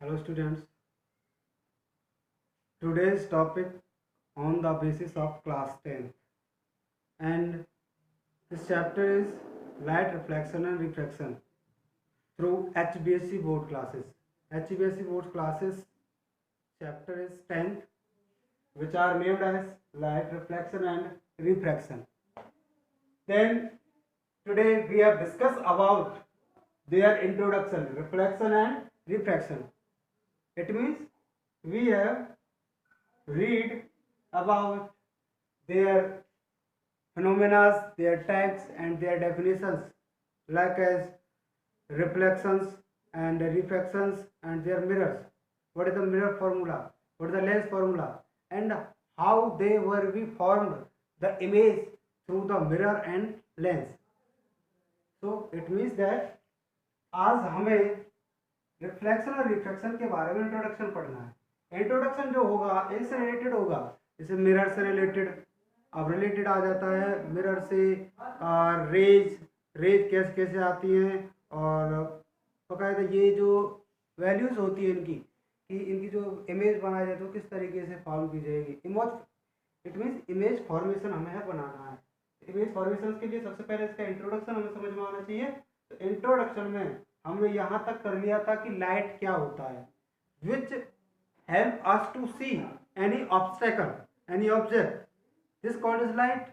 Hello students, today's topic on the basis of class 10 and this chapter is light reflection and refraction through HBSC board classes. HBSC board classes chapter is 10th which are named as light reflection and refraction. Then today we have discussed about their introduction, reflection and refraction. It means we have read about their phenomena, their tags and their definitions like as reflections and refractions and their mirrors. What is the mirror formula? What is the lens formula? And how they were be formed the image through the mirror and lens. So it means that आज हमें reflection और refraction के बारे में introduction पढ़ना है। Introduction जो होगा इससे रिलेटेड होगा, जैसे मिरर से रिलेटेड अब रिलेटेड आ जाता है मिरर से रेज कैसे कैसे आती हैं और बकायदा ये जो वैल्यूज़ होती है इनकी कि इनकी जो इमेज बनाई जाए तो किस तरीके से फॉर्म की जाएगी। इट मीन्स इमेज फॉर्मेशन हमें बनाना है। इमेज फॉर्मेशन के लिए सबसे पहले इसका इंट्रोडक्शन हमें समझ में आना चाहिए। तो इंट्रोडक्शन में हमने यहाँ तक कर लिया था कि लाइट क्या होता है, which help us to see any obstacle any object, this called is light.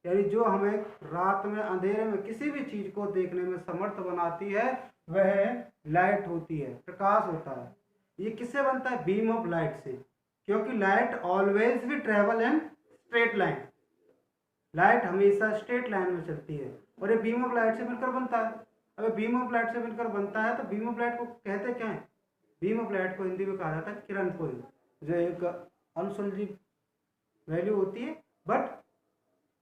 यानी जो हमें रात में अंधेरे में किसी भी चीज को देखने में समर्थ बनाती है वह लाइट होती है, प्रकाश होता है। ये किससे बनता है? बीम ऑफ लाइट से, क्योंकि लाइट ऑलवेज भी travel in straight line. Light हमेशा स्ट्रेट लाइन में चलती है और ये बीम ऑफ लाइट से मिलकर बनता है। अगर बीम ऑफ लाइट से मिलकर बनता है तो बीम ऑफ लाइट को कहते क्या है? बीम ऑफ लाइट को हिंदी में कहा जाता है किरण पुंज, जो एक अनसुलझी वैल्यू होती है। बट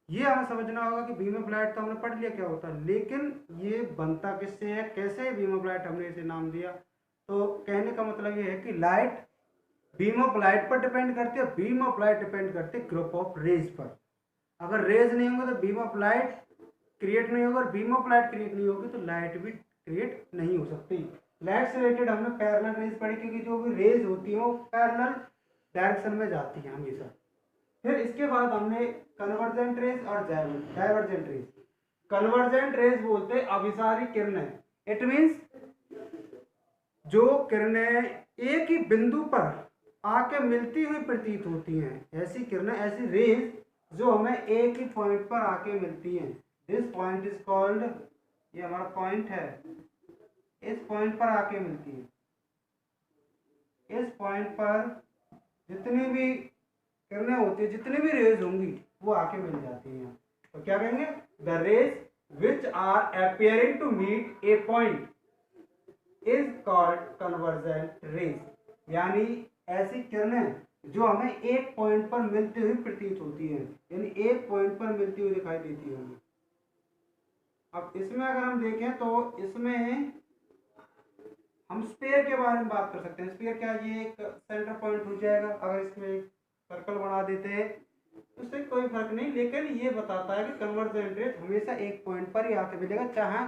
ये हमें समझना होगा कि बीम ऑफ लाइट तो हमने पढ़ लिया क्या होता है, लेकिन ये बनता किससे है, कैसे बीम ऑफ लाइट हमने इसे नाम दिया। तो कहने का मतलब ये है कि लाइट बीम ऑफ लाइट पर डिपेंड करती है, बीम ऑफ लाइट डिपेंड करती है ग्रुप ऑफ रेज पर। अगर रेज नहीं होंगे तो बीम ऑफ लाइट क्रिएट नहीं होगा, और बीम ऑफ लाइट क्रिएट नहीं होगी तो लाइट भी क्रिएट नहीं हो सकती। लाइट से रिलेटेड हमने पैरेलल रेज पढ़ी, क्योंकि जो भी रेज होती है वो पैरेलल डायरेक्शन में जाती है हमेशा। फिर इसके बाद हमने कन्वर्जेंट रेज और डाइवर्जेंट रेज। कन्वर्जेंट रेज बोलते अभिसारी किरणें। इट मीन्स जो किरणें एक ही बिंदु पर आके मिलती हुई प्रतीत होती हैं, ऐसी किरणें, ऐसी रेज जो हमें एक ही पॉइंट पर आके मिलती हैं। दिस पॉइंट इज कॉल्ड, ये हमारा पॉइंट है, इस पॉइंट पर आके मिलती है। इस पॉइंट पर जितनी भी किरणें होती है, जितनी भी रेज होंगी वो आके मिल जाती हैं। तो क्या कहेंगे? The rays which are appearing to meet a point is called convergent rays. यानी ऐसी किरणें जो हमें एक पॉइंट पर मिलती हुई प्रतीत होती है, यानी एक पॉइंट पर मिलती हुई दिखाई देती होगी। अब इसमें अगर हम देखें तो इसमें हम स्फीयर के बारे में बात कर सकते हैं। स्फीयर क्या, ये एक सेंटर पॉइंट हो जाएगा। अगर इसमें एक सर्कल बना देते हैं तो उससे कोई फर्क नहीं, लेकिन ये बताता है कि कन्वर्जेंट रेज हमेशा एक पॉइंट पर ही आके मिलेगा, चाहे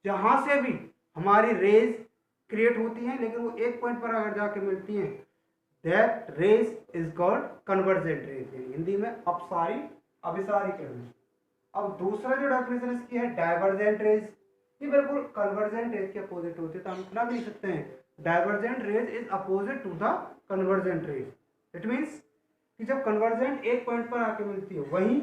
जहां से भी हमारी रेज क्रिएट होती हैं, लेकिन वो एक पॉइंट पर अगर जाके मिलती हैं, that rays is called convergent rays, Hindi में अभिसारी किरणें। अब दूसरा जो डेफिनेशन इसकी है डाइवर्जेंट रेज। ये बिल्कुल कन्वर्जेंट रेज के अपोजिट होते हैं, तो हम इतना भी लिख सकते हैं divergent rays is opposite to the convergent rays. It means कि जब कन्वर्जेंट एक पॉइंट पर आके मिलती है, वहीं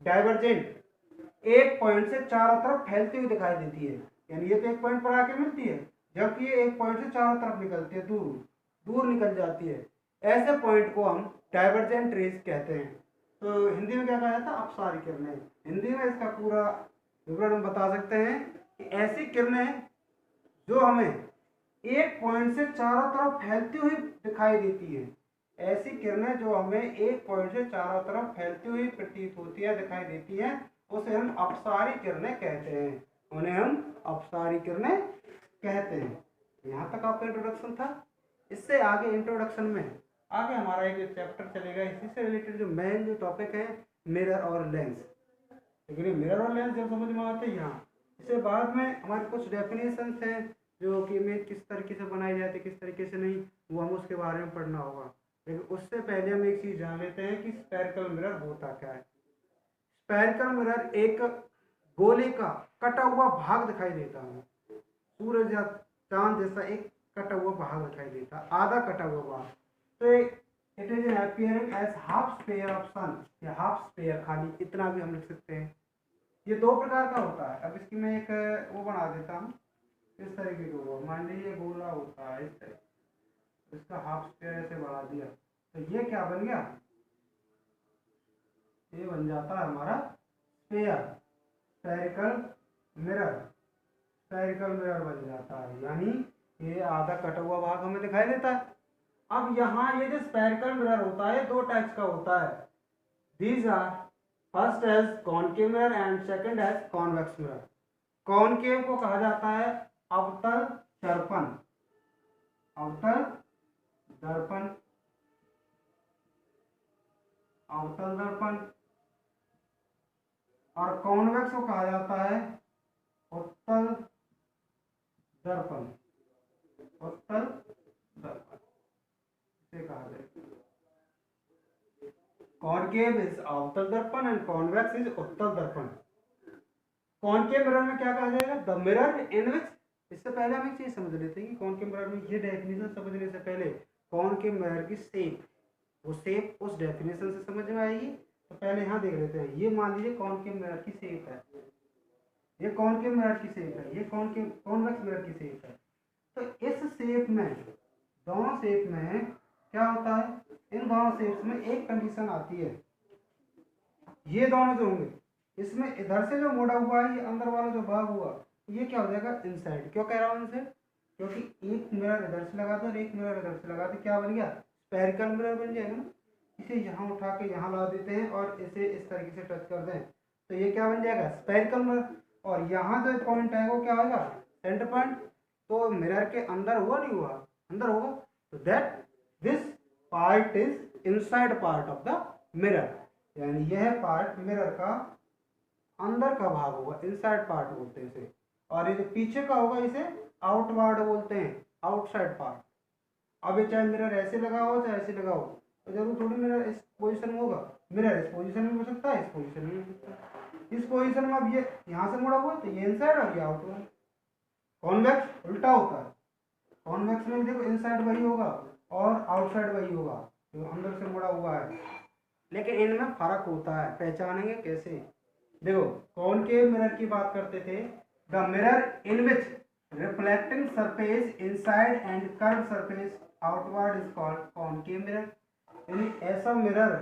डाइवर्जेंट एक पॉइंट से चारों तरफ फैलती हुई दिखाई देती है। यानी ये तो एक पॉइंट पर आके मिलती है, जबकि ये एक पॉइंट से चारों तरफ निकलती है, दूर निकल जाती है। ऐसे पॉइंट को हम डाइवर्जेंट रेज कहते हैं। तो हिंदी में क्या कहा जाता है? अपसारी किरणें। हिंदी में इसका पूरा विवरण हम बता सकते हैं कि ऐसी किरणें जो हमें एक पॉइंट से चारों तरफ फैलती हुई दिखाई देती है, ऐसी किरणें जो हमें एक पॉइंट से चारों तरफ फैलती हुई प्रतीत होती है, दिखाई देती है, उसे हम अपसारी किरणें कहते हैं। उन्हें हम अपसारी किरणें कहते हैं। यहाँ तक आपका इंट्रोडक्शन था। इससे आगे इंट्रोडक्शन में आगे हमारा एक चैप्टर चलेगा, इसी से रिलेटेड जो मेन जो टॉपिक है मिरर और लेंस। लेकिन ये मिरर और लेंस जब समझ में आते हैं यहाँ, इसके बाद में हमारे कुछ डेफिनेशंस हैं जो कि इमेज किस तरीके से बनाई जाती है किस तरीके से नहीं, वो हम उसके बारे में पढ़ना होगा। लेकिन उससे पहले हम एक चीज़ जान लेते हैं कि स्फेरिकल मिरर होता क्या है। स्फेरिकल मिरर एक गोले का कटा हुआ भाग दिखाई देता है, सूरज या चांद जैसा एक कटा हुआ भाग दिखाई देता है, आधा कटा हुआ भाग। तो it is appearing as half sphere of sun, या हाफ स्पेयर, खाली इतना भी हम लिख सकते हैं। ये दो प्रकार का होता है। अब इसकी मैं एक वो बना देता हूँ, इस तरीके का हुआ, मान लीजिए गोला होता है इस तरह, इसका हाफ स्पेयर ऐसे बढ़ा दिया, तो ये क्या बन गया, ये बन जाता है हमारा sphere, spherical mirror, spherical mirror बन जाता है, यानी ये आधा कटा हुआ भाग हमें दिखाई देता है। अब यहाँ ये जो स्फेरिकल मिरर होता है दो टाइप्स का होता है। These are first as concave mirror and second as convex mirror. Concave को कहा जाता है अवतल दर्पण, अवतल दर्पण, अवतल दर्पण। और कॉन्वेक्स को कहा जाता है उत्तल दर्पण, उत्तल दर्पण इसे कहा जाए। कॉनकेव इज अवतल दर्पण एंड कॉन्वेक्स इज उत्तल दर्पण। कॉनकेव मिरर में क्या कहा जाएगा, द मिरर इन विच, इससे पहले हम एक चीज समझ लेते हैं कि कॉनकेव मिरर में ये डेफिनेशन समझने से पहले कॉनकेव मिरर की शेप, वो शेप उस डेफिनेशन से समझ में आएगी। तो पहले यहाँ देख लेते हैं, ये मान लीजिए कॉनकेव मिरर की शेप है, ये कॉनकेव मिरर की शेप है, ये कॉनकेव कॉन्वेक्स मिरर की शेप है। तो इस शेप में, दोनों शेप में क्या होता है, इन दोनों शेप्स में एक कंडीशन आती है, ये दोनों जो होंगे इसमें इधर से जो मोड़ा हुआ है ये अंदर वाला जो भाग हुआ ये क्या हो जाएगा, इनसाइड। क्यों कह रहा हूँ इनसाइड, क्योंकि एक मिरर इधर से लगा दो और एक मिरर इधर से लगा दो, क्या बन गया, स्फेरिकल मिरर बन जाएगा ना। इसे यहाँ उठा के यहाँ ला देते हैं और इसे इस तरीके से टच कर दें तो ये क्या बन जाएगा, स्फेरिकल मिरर। और यहाँ जो पॉइंट है वो क्या होगा, सेंटर पॉइंट। तो मिरर के अंदर हुआ नहीं हुआ, अंदर होगा, तो that this part is inside part of the mirror, यानी यह पार्ट मिरर का अंदर का भाग होगा, इनसाइड पार्ट बोलते हैं इसे। और ये जो पीछे का होगा इसे आउटवर्ड बोलते हैं, आउटसाइड पार्ट। अब ये चाहे मिरर ऐसे लगा हो चाहे ऐसे लगा हो, तो जरूर थोड़ी मिरर इस पोजीशन में होगा, मिरर इस पोजीशन में हो सकता है, इस पोजीशन में हो सकता है। इस पोजीशन में अब ये यहाँ से मुड़ा हुआ तो ये इनसाइड और ये आउटवर्ड। कॉन्वेक्स उल्टा होता है, कॉन्वेक्स में देखो इनसाइड वही होगा और आउटसाइड वही होगा, जो अंदर से मुड़ा हुआ है। लेकिन इनमें फर्क होता है, पहचानेंगे कैसे, देखो कॉनकेव मिरर की बात करते थे, the mirror in which reflecting surface inside and curve surface outward is called concave mirror. यानी ऐसा मिरर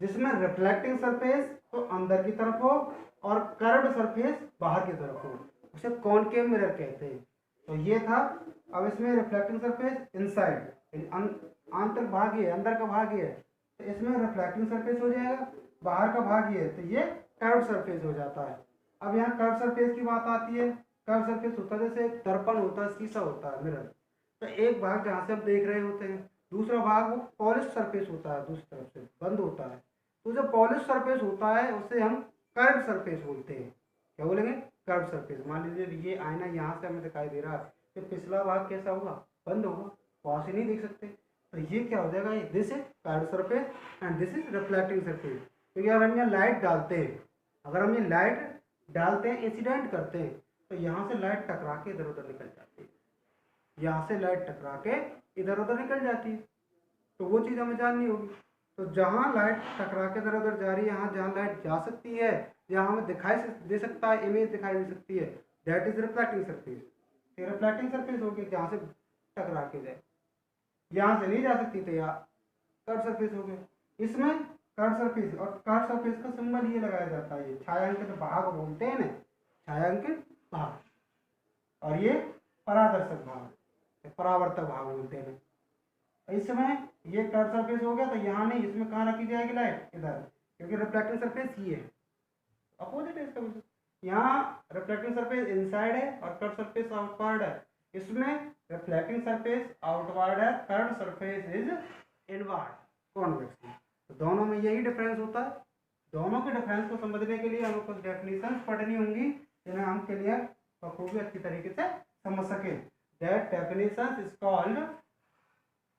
जिसमें रिफ्लेक्टिंग सरफेस तो अंदर की तरफ हो और कर्व्ड सरफेस बाहर की तरफ हो, उसे कॉनकेव मिरर कहते हैं। तो ये था। अब इसमें रिफ्लेक्टिंग सरफेस इनसाइड, आंतरिक भाग ये, अंदर का भाग ये है, तो इसमें रिफ्लेक्टिंग सरफेस हो जाएगा, बाहर का भाग ये है, तो ये कर्व सरफेस हो जाता है। अब यहाँ कर्व सरफेस की बात आती है, कर्व सरफेस होता है जैसे दर्पण होता है, शीशा होता है मिरर, तो एक भाग जहाँ से हम देख रहे होते हैं, दूसरा भाग वो पॉलिश सरफेस होता है, दूसरी तरफ से बंद होता है। तो जो पॉलिश सरफेस होता है उसे हम कर्व सरफेस बोलते हैं। क्या बोलेंगे, कर्व सरफेस। मान लीजिए ये आईना यहाँ से हमें दिखाई दे रहा है, तो पिछला भाग कैसा होगा, बंद होगा, वहाँ से नहीं देख सकते, तो ये क्या हो जाएगा, this is curve surface and this is reflecting surface. क्योंकि अगर हम यहाँ लाइट डालते हैं, अगर हम ये लाइट डालते हैं, इंसिडेंट करते हैं, तो यहाँ से लाइट टकरा के इधर उधर निकल जाती है, यहाँ से लाइट टकरा के इधर उधर निकल जाती है, तो वो चीज़ हमें जाननी होगी। तो जहाँ लाइट टकरा के इधर उधर जा रही है, यहाँ जहाँ लाइट जा सकती है, जहाँ हमें दिखाई दे सकता है, इमेज दिखाई दे सकती है, that is reflecting surface. Reflecting surface होगी जहाँ से टकरा के जाए, यहाँ से नहीं जा सकती तो यहाँ कर्व सरफेस हो गया। इसमें कर्व सरफेस, और कर्व सरफेस का सिंबल ये लगाया जाता है, ये छायांकित भाग बोलते हैं ना, छायांकित भाग, और ये परादर्शक भाग, परावर्तक भाग बोलते हैं। इसमें ये कर्व सरफेस हो गया, तो यहाँ नहीं, इसमें कहाँ रखी जाएगी लाइट, इधर, क्योंकि रिफ्लेक्टिंग सरफेस ये है, अपोजिट है इसका। यहाँ रिफ्लेक्टिंग सरफेस इनसाइड है और कर्व सरफेस आउटवर्ड है, इसमें रिफ्लेक्टिंग सरफेस आउटवर्ड है, curve surface is inward, convex में। तो दोनों में यही डिफरेंस होता है। दोनों के डिफरेंस को समझने के लिए हमें कुछ डेफिनेशंस पढ़नी होंगी, जिन्हें हम क्लियर बखूबी अच्छी तरीके से समझ सकें। That definition is called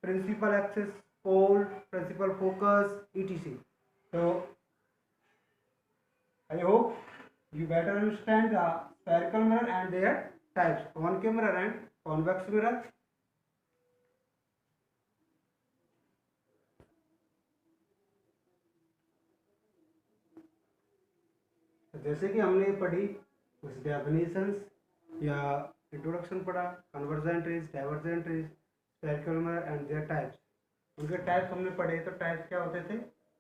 principal axis, pole, principal focus, etc. So I hope you better understand the spherical mirror and their types, concave mirror and convex mirror. जैसे कि हमने पढ़ी कुछ डेफिनेशंस या इंट्रोडक्शन पढ़ा, convergent rays, divergent rays, spherical mirror and their types. उनके types हमने पढ़े। तो टाइप्स क्या होते थे?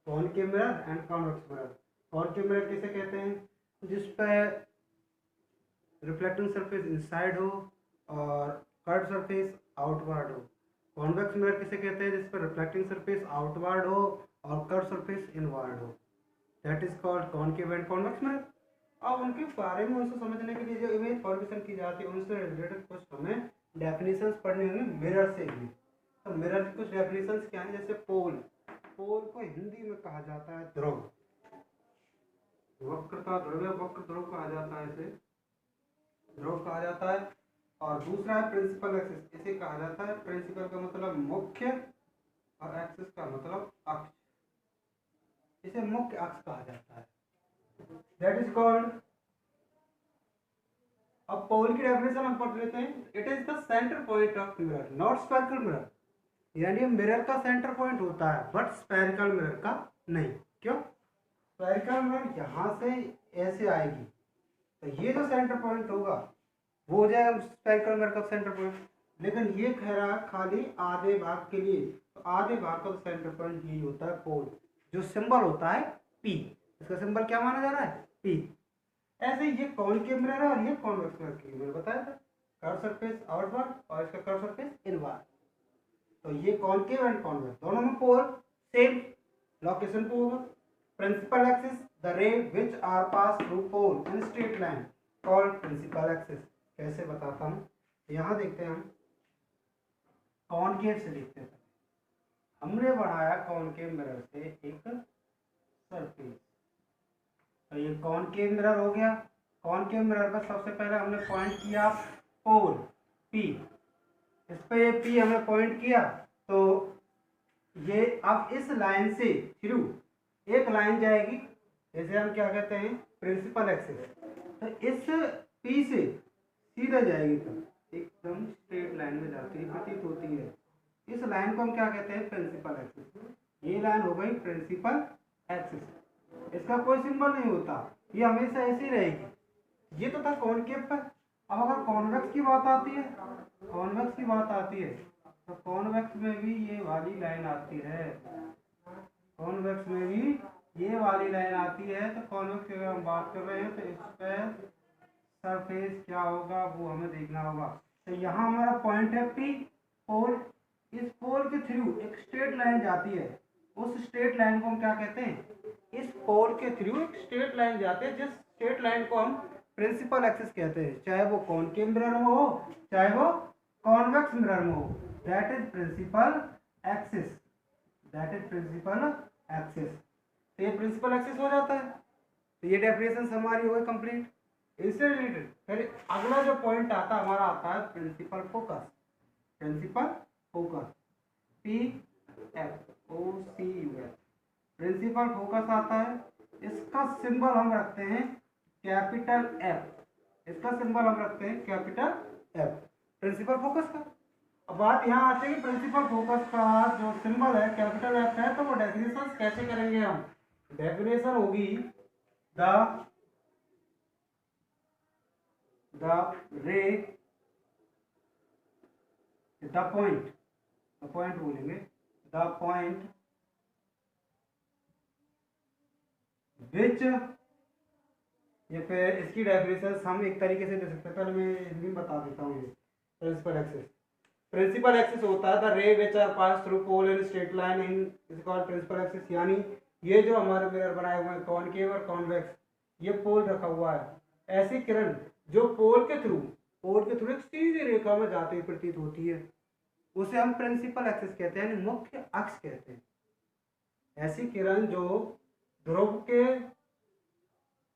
Concave mirror and convex mirror. Concave mirror किसे कहते हैं? जिस पर रिफ्लेक्टिंग सरफेस इनसाइड हो और कर्व सरफेस आउटवर्ड हो। कॉन्वेक्स मिरर किसे कहते हैं? जिस पर रिफ्लेक्टिंग सरफेस आउटवर्ड हो और कर्व सरफेस इनवर्ड हो। That is called concave and convex mirror. अब उनके बारे में उनसे समझने के लिए जो इमेज फॉर्मेशन की जाती है उनसे रिलेटेड कुछ हमें डेफिनेशंस पढ़नी होंगी मिरर से भी। तो मिरर की कुछ डेफिनेशंस क्या हैं? जैसे पोल। पोल को हिंदी में कहा जाता है ध्रुव। वक्रता ध्रुव या वक्र ध्रुव कहा जाता है, इसे ध्रुव कहा जाता है। और दूसरा है प्रिंसिपल एक्सिस। इसे कहा जाता है, प्रिंसिपल का मतलब मुख्य और एक्सिस का मतलब अक्ष, इसे मुख्य अक्ष कहा जाता है। That is called. अब पोल की डेफिनेशन हम पढ़ लेते हैं। It is the centre point of mirror, not spherical mirror. यानी मिरर का सेंटर पॉइंट होता है बट स्फेरिकल मिरर का नहीं। क्यों? स्फेरिकल मिरर यहाँ से ऐसे आएगी तो ये जो सेंटर पॉइंट होगा वो हो जाएगा स्फेरिकल मिरर का सेंटर पॉइंट। लेकिन ये कह रहा है खाली आधे भाग के लिए। तो आधे भाग का सेंटर पॉइंट यही होता है पोल, जो सिंबल होता है पी। इसका सिंबल क्या माना जा रहा है? पी। ऐसे ये कॉनकेव मिरर है और ये कॉन्वेक्स मिरर की मैंने बताया था, कर्व सरफेस आउटवर्ड और इसका कर्व सरफेस इनवर्ड। तो ये कॉनकेव एंड कॉन्वेक्स दोनों में पोल सेम लोकेशन पे होगा। Principal axis, the ray which are pass through pole in straight line called principal axis. कैसे बताता हूँ, यहाँ देखते हैं हम कॉनकेव से देखते हैं। हमने बनाया कॉनकेव मिरर से एक सरफेस, तो ये कॉनकेव मिरर हो गया। कॉनकेव मिरर पर सबसे पहले हमने पॉइंट किया पोल पी। इस पे ये पी हमने पॉइंट किया तो ये अब इस लाइन से थ्रू एक लाइन जाएगी, इसे हम क्या कहते हैं? Principal axis. तो इस पी से सीधा जाएगी तो एकदम स्ट्रेट लाइन में जाती है, प्रतीत होती है। इस लाइन को हम क्या कहते हैं? Principal axis. ये लाइन हो गई प्रिंसिपल एक्सिस। इसका कोई सिंबल नहीं होता, ये हमेशा ऐसी रहेगी। ये तो था कॉनकेव पर। अब अगर कॉन्वेक्स की बात आती है, कॉन्वेक्स की बात आती है तो कॉन्वेक्स में भी ये वाली लाइन आती है। कॉन्वेक्स में भी ये वाली लाइन आती है। तो कॉन्वेक्स की अगर हम बात कर रहे हैं तो इस पर सरफेस क्या होगा वो हमें देखना होगा। तो यहाँ हमारा पॉइंट है पी, पोल। इस पोल के थ्रू एक स्ट्रेट लाइन जाती है, उस स्ट्रेट लाइन को हम क्या कहते हैं? इस पोल के थ्रू एक स्ट्रेट लाइन जाती है, जिस स्ट्रेट लाइन को हम प्रिंसिपल एक्सिस कहते हैं, चाहे वो कॉनकेव मिरर में हो चाहे वो कॉन्वेक्स मिरर में हो। That is principal axis, that is principal axis. तो ये प्रिंसिपल एक्सिस हो जाता है। तो ये डेफिनेशन हमारी हो गई कंप्लीट। इससे रिलेटेड फिर अगला जो पॉइंट आता है हमारा आता है principal focus. Principal focus P F O C U S, principal focus आता है। इसका सिंबल हम रखते हैं कैपिटल एफ। इसका सिंबल हम रखते हैं कैपिटल एफ, प्रिंसिपल फोकस का। अब बात यहाँ आती है कि प्रिंसिपल फोकस का जो सिंबल है कैपिटल एफ है, तो वो डेफिनेशन कैसे करेंगे हम? डेफिनेशन होगी द रे, द पॉइंट बोलेंगे, द पॉइंट विच, या फिर इसकी डेफिनेशन हम एक तरीके से दे सकते हैं। पहले मैं हिंदी में बता देता हूँ। प्रिंसिपल एक्सिस, प्रिंसिपल एक्सिस होता है the ray which are pass through pole in straight line in is called principal axis. यानी ये जो हमारे मिरर बनाए हुए हैं कॉनकेव और कॉन्वेक्स, ये पोल रखा हुआ है। ऐसी किरण जो पोल के थ्रू एक सीधी रेखा में जाती हुई प्रतीत होती है, उसे हम प्रिंसिपल एक्सिस कहते हैं, यानी मुख्य अक्ष कहते हैं। ऐसी किरण जो ध्रुव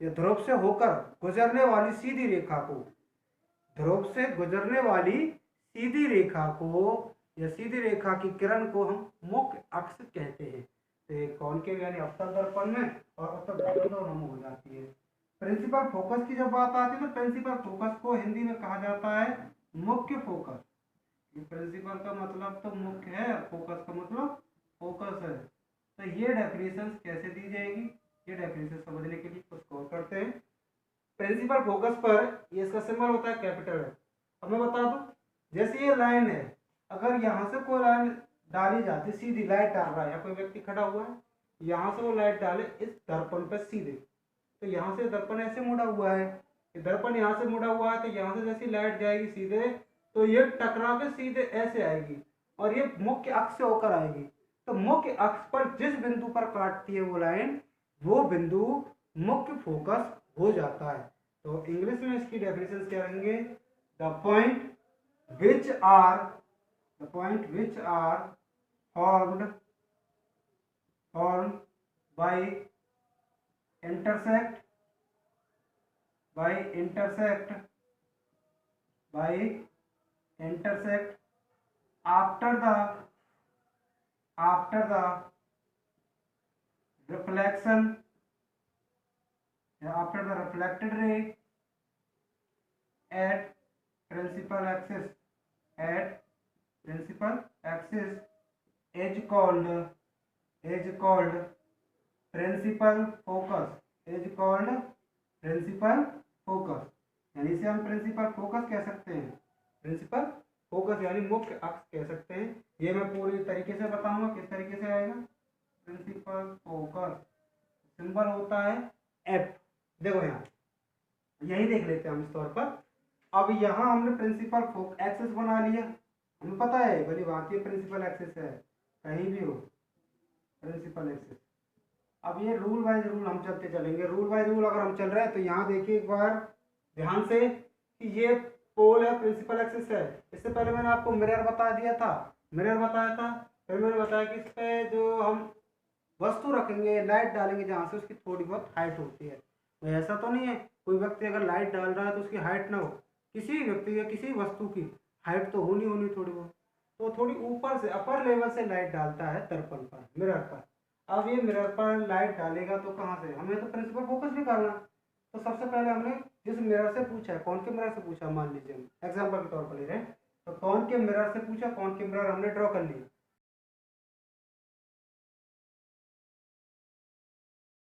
या ध्रुव से होकर गुजरने वाली सीधी रेखा को, ध्रुव से गुजरने वाली सीधी रेखा को या सीधी रेखा की किरण को हम मुख्य अक्ष कहते हैं। तो कॉनकेव यानी अवतल दर्पण में और अवतल दर्पण दोनों में हो जाती है। प्रिंसिपल फोकस की जब बात आती है तो प्रिंसिपल फोकस को हिंदी में कहा जाता है मुख्य फोकस। प्रिंसिपल का मतलब तो मुख्य है, फोकस का मतलब फोकस है। तो ये डेफिनेशन कैसे दी जाएगी, ये डेफिनेशन समझने के लिए कुछ और करते हैं। प्रिंसिपल फोकस पर ये इसका सिंबल होता है कैपिटल है। अब मैं बता दूं, जैसे ये लाइन है, अगर यहाँ से कोई लाइन डाली जाती, सीधी लाइट डाल रहा है या कोई व्यक्ति खड़ा हुआ है, यहाँ से वो लाइट डाले इस दर्पण पर सीधे, तो यहाँ से दर्पण ऐसे मुड़ा हुआ है, दर्पण यहाँ से मुड़ा हुआ है, तो यहाँ से जैसी लाइट जाएगी सीधे तो ये टकरा के सीधे ऐसे आएगी और ये मुख्य अक्ष से होकर आएगी। तो मुख्य अक्ष पर जिस बिंदु पर काटती है वो लाइन, वो बिंदु मुख्य फोकस हो जाता है। तो इंग्लिश में इसकी डेफिनेशन क्या रहेंगे, the point which are formed by intersect after the reflection, after the reflected ray at principal axis is called principal focus, यानी इसे हम प्रिंसिपल फोकस कह सकते हैं। प्रिंसिपल फोकस यानी मुख्य अक्ष कह सकते हैं। ये मैं पूरी तरीके से बताऊंगा किस तरीके से आएगा। प्रिंसिपल फोकस सिंबल होता है एफ। देखो यहाँ यही देख लेते हैं हम इस तौर पर। अब यहाँ हमने प्रिंसिपल एक्सिस बना लिया, हमें पता है भली बात ये प्रिंसिपल एक्सिस है, कहीं भी हो प्रिंसिपल एक्सिस। अब ये रूल वाइज रूल हम चलते चलेंगे। रूल वाइज रूल अगर हम चल रहे हैं तो यहाँ देखिए एक बार ध्यान से कि ये पोल है, प्रिंसिपल एक्सिस है। इससे पहले मैंने आपको मिरर बता दिया था, फिर मैंने बताया कि इस पर जो हम वस्तु रखेंगे, लाइट डालेंगे जहाँ से, उसकी थोड़ी बहुत हाइट होती है। तो ऐसा तो नहीं है कोई व्यक्ति अगर लाइट डाल रहा है तो उसकी हाइट ना हो, किसी व्यक्ति या किसी वस्तु की हाइट तो होनी थोड़ी बहुत। तो थोड़ी ऊपर से अपर लेवल से लाइट डालता है दर्पण पर, मिरर पर। अब ये मिरर पर लाइट डालेगा तो कहाँ से, हमें तो प्रिंसिपल फोकस भी करना। तो सबसे पहले हमने जिस मिरर से पूछा है, कौन के मिरर से पूछा, मान लीजिए हम एग्जाम्पल के तौर पर ले रहे हैं, तो कौन के मिरर से पूछा, कौन के मिरर हमने ड्रॉ कर लिया।